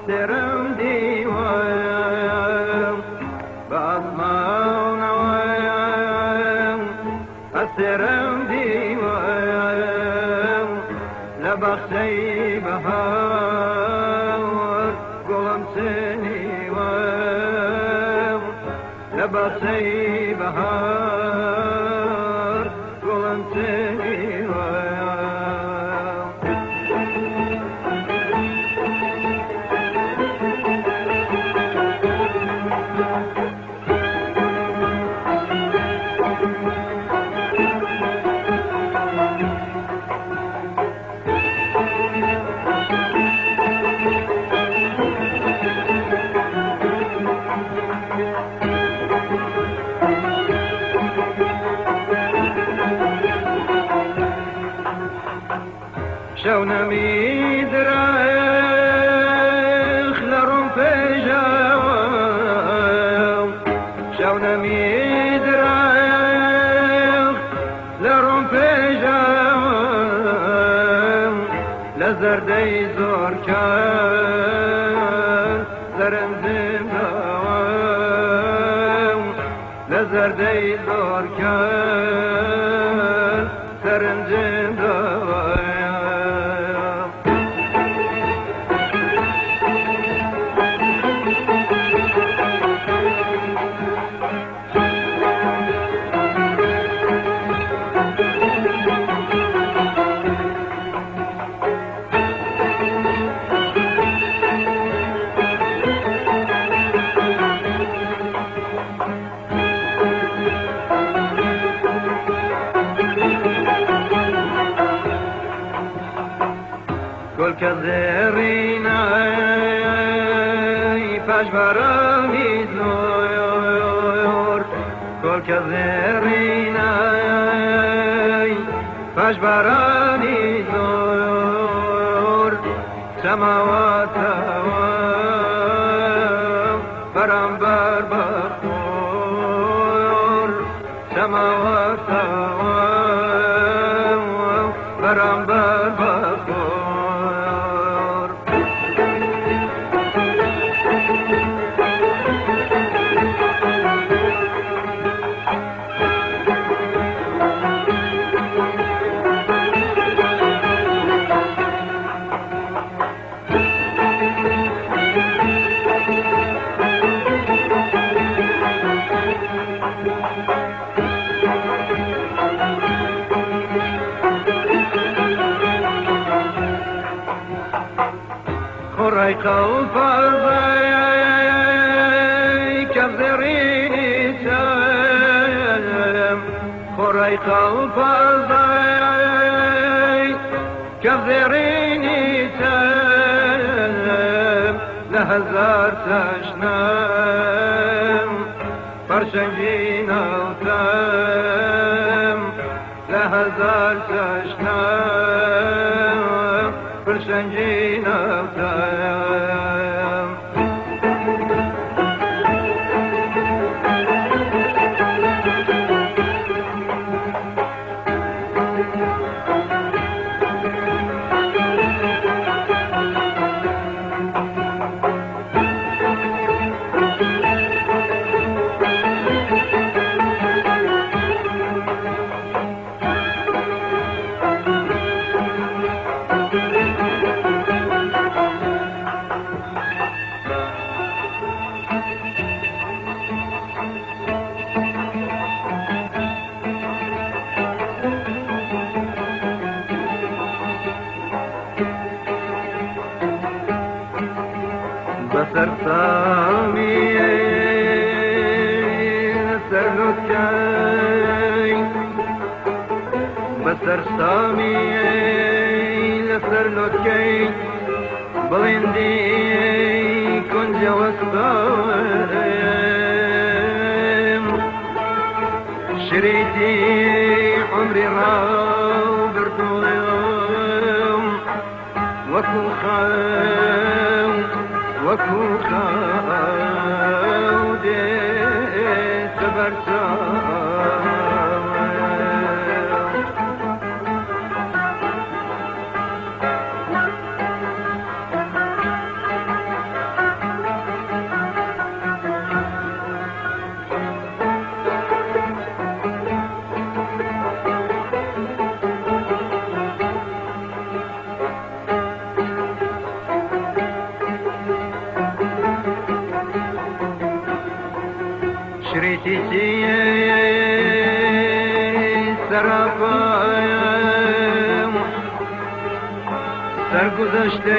أسرم ديوان بأضمان ويان أسرم ديوان لبخشي بهار قلم سنيوان لبخشي بهار قلم سنيوان شونا ميدرخ لرم فجاو شونا ميدرخ لرم فجاو لزردي زور كان زرم زمداو لزردي زور كان زرم زمداو كل كذرينا فاش برامي زور كل كذرينا فاش برامي زور سماوات برام بر بخور سماوات برام بر بخور خوري قلب الضي كذريني سام خوري قلب الضي كذريني سام لهزار تشنام فرشنجينا وتام لهزار تشنام فرشنجينا وتام بسر سامي سرلوكاي بسر سامي سرلوكاي بلندي كنج وسطام شريتي عمري راو برطوليوم وكو خاو وكو خاودي سبرتام چیچی سراپایم سرگذشته